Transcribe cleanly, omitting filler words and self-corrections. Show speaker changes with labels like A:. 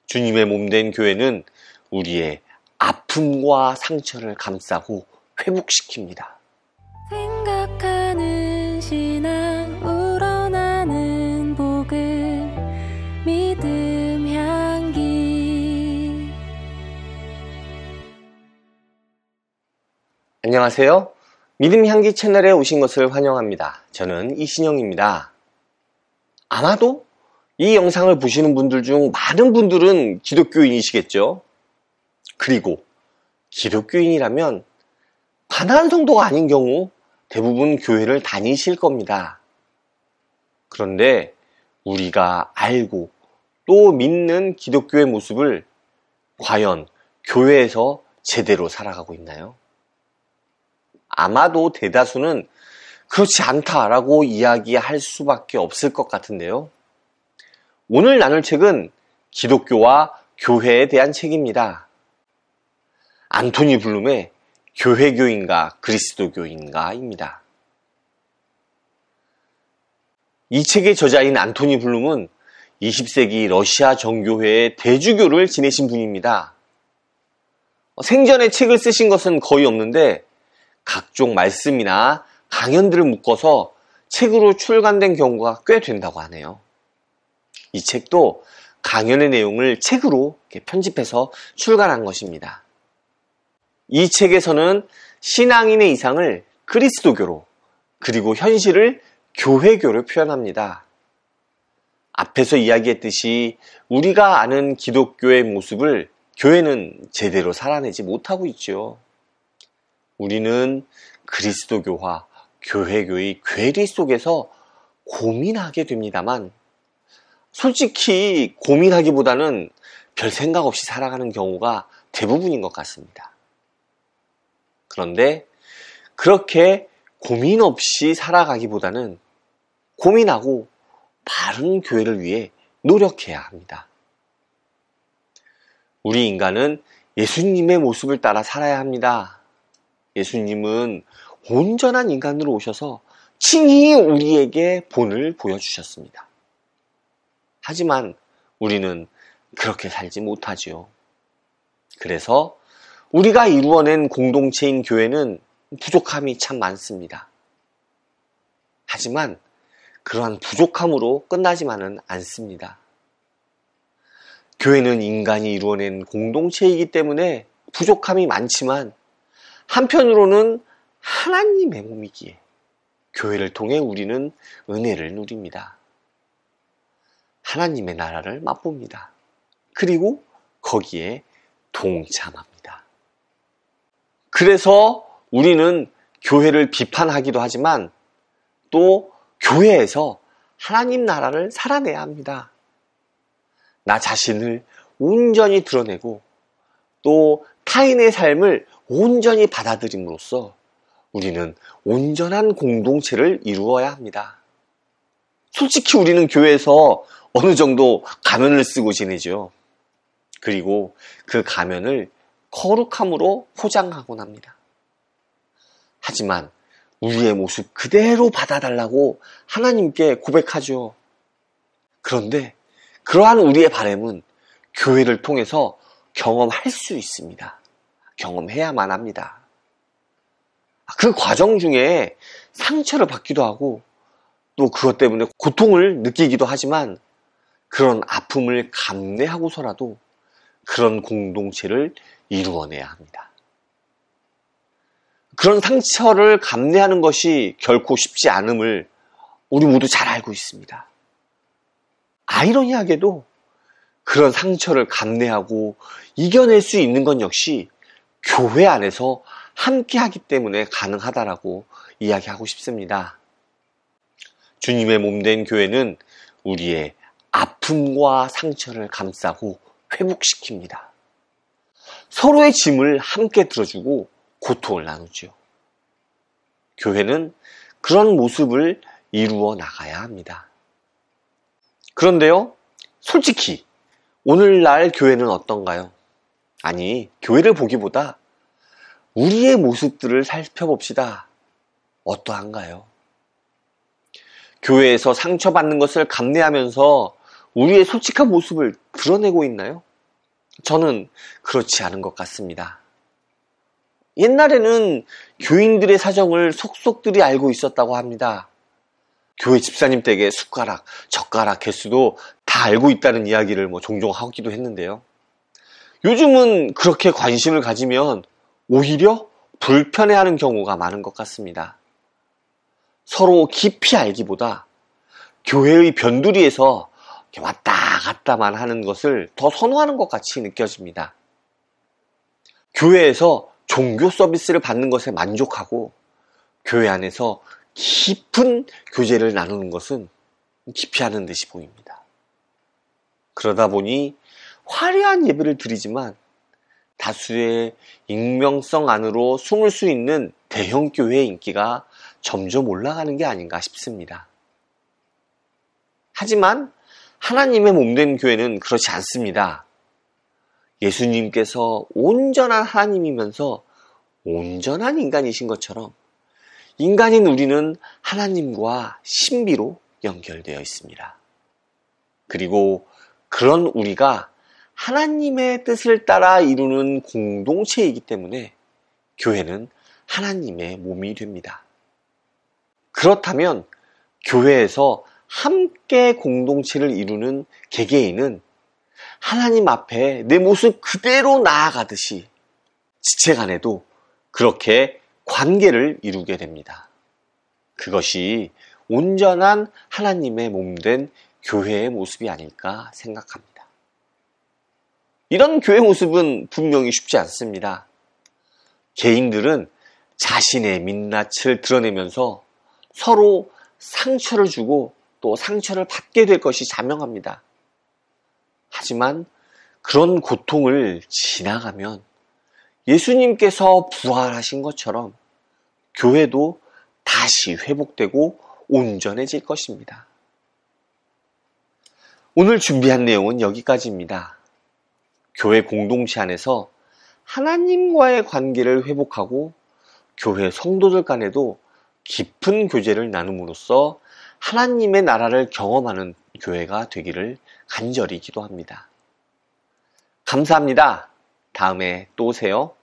A: 주님의 몸된 교회는 우리의 아픔과 상처를 감싸고 회복시킵니다.
B: 생각하는 신앙 우러나는 복음 믿음 향기.
A: 안녕하세요. 믿음 향기 채널에 오신 것을 환영합니다. 저는 이신영입니다. 아마도 이 영상을 보시는 분들 중 많은 분들은 기독교인이시겠죠? 그리고 기독교인이라면 가난한 성도가 아닌 경우 대부분 교회를 다니실 겁니다. 그런데 우리가 알고 또 믿는 기독교의 모습을 과연 교회에서 제대로 살아가고 있나요? 아마도 대다수는 그렇지 않다라고 이야기할 수밖에 없을 것 같은데요. 오늘 나눌 책은 기독교와 교회에 대한 책입니다. 안토니 블룸의 교회교인가 그리스도교인가입니다. 이 책의 저자인 안토니 블룸은 20세기 러시아 정교회의 대주교를 지내신 분입니다. 생전에 책을 쓰신 것은 거의 없는데 각종 말씀이나 강연들을 묶어서 책으로 출간된 경우가 꽤 된다고 하네요. 이 책도 강연의 내용을 책으로 편집해서 출간한 것입니다. 이 책에서는 신앙인의 이상을 그리스도교로, 그리고 현실을 교회교로 표현합니다. 앞에서 이야기했듯이 우리가 아는 기독교의 모습을 교회는 제대로 살아내지 못하고 있죠. 우리는 그리스도교와 교회교의 괴리 속에서 고민하게 됩니다만, 솔직히 고민하기보다는 별 생각 없이 살아가는 경우가 대부분인 것 같습니다. 그런데 그렇게 고민 없이 살아가기보다는 고민하고 바른 교회를 위해 노력해야 합니다. 우리 인간은 예수님의 모습을 따라 살아야 합니다. 예수님은 온전한 인간으로 오셔서 친히 우리에게 본을 보여주셨습니다. 하지만 우리는 그렇게 살지 못하지요. 그래서 우리가 이루어낸 공동체인 교회는 부족함이 참 많습니다. 하지만 그러한 부족함으로 끝나지만은 않습니다. 교회는 인간이 이루어낸 공동체이기 때문에 부족함이 많지만 한편으로는 하나님의 몸이기에 교회를 통해 우리는 은혜를 누립니다. 하나님의 나라를 맛봅니다. 그리고 거기에 동참합니다. 그래서 우리는 교회를 비판하기도 하지만 또 교회에서 하나님 나라를 살아내야 합니다. 나 자신을 온전히 드러내고 또 타인의 삶을 온전히 받아들임으로써 우리는 온전한 공동체를 이루어야 합니다. 솔직히 우리는 교회에서 어느 정도 가면을 쓰고 지내죠. 그리고 그 가면을 거룩함으로 포장하곤 합니다. 하지만 우리의 모습 그대로 받아달라고 하나님께 고백하죠. 그런데 그러한 우리의 바람은 교회를 통해서 경험할 수 있습니다. 경험해야만 합니다. 그 과정 중에 상처를 받기도 하고 또 그것 때문에 고통을 느끼기도 하지만 그런 아픔을 감내하고서라도 그런 공동체를 이루어내야 합니다. 그런 상처를 감내하는 것이 결코 쉽지 않음을 우리 모두 잘 알고 있습니다. 아이러니하게도 그런 상처를 감내하고 이겨낼 수 있는 건 역시 교회 안에서 함께하기 때문에 가능하다라고 이야기하고 싶습니다. 주님의 몸된 교회는 우리의 아픔과 상처를 감싸고 회복시킵니다. 서로의 짐을 함께 들어주고 고통을 나누죠. 교회는 그런 모습을 이루어 나가야 합니다. 그런데요, 솔직히 오늘날 교회는 어떤가요? 아니, 교회를 보기보다 우리의 모습들을 살펴봅시다. 어떠한가요? 교회에서 상처받는 것을 감내하면서 우리의 솔직한 모습을 드러내고 있나요? 저는 그렇지 않은 것 같습니다. 옛날에는 교인들의 사정을 속속들이 알고 있었다고 합니다. 교회 집사님 댁의 숟가락, 젓가락 개수도 다 알고 있다는 이야기를 종종 하기도 했는데요. 요즘은 그렇게 관심을 가지면 오히려 불편해하는 경우가 많은 것 같습니다. 서로 깊이 알기보다 교회의 변두리에서 왔다 갔다만 하는 것을 더 선호하는 것 같이 느껴집니다. 교회에서 종교 서비스를 받는 것에 만족하고 교회 안에서 깊은 교제를 나누는 것은 기피하는 듯이 보입니다. 그러다 보니 화려한 예배를 드리지만 다수의 익명성 안으로 숨을 수 있는 대형 교회의 인기가 점점 올라가는 게 아닌가 싶습니다. 하지만 하나님의 몸된 교회는 그렇지 않습니다. 예수님께서 온전한 하나님이면서 온전한 인간이신 것처럼 인간인 우리는 하나님과 신비로 연결되어 있습니다. 그리고 그런 우리가 하나님의 뜻을 따라 이루는 공동체이기 때문에 교회는 하나님의 몸이 됩니다. 그렇다면 교회에서 함께 공동체를 이루는 개개인은 하나님 앞에 내 모습 그대로 나아가듯이 지체 간에도 그렇게 관계를 이루게 됩니다. 그것이 온전한 하나님의 몸된 교회의 모습이 아닐까 생각합니다. 이런 교회 모습은 분명히 쉽지 않습니다. 개인들은 자신의 민낯을 드러내면서 서로 상처를 주고 또 상처를 받게 될 것이 자명합니다. 하지만 그런 고통을 지나가면 예수님께서 부활하신 것처럼 교회도 다시 회복되고 온전해질 것입니다. 오늘 준비한 내용은 여기까지입니다. 교회 공동체 안에서 하나님과의 관계를 회복하고 교회 성도들 간에도 깊은 교제를 나눔으로써 하나님의 나라를 경험하는 교회가 되기를 간절히 기도합니다. 감사합니다. 다음에 또 오세요.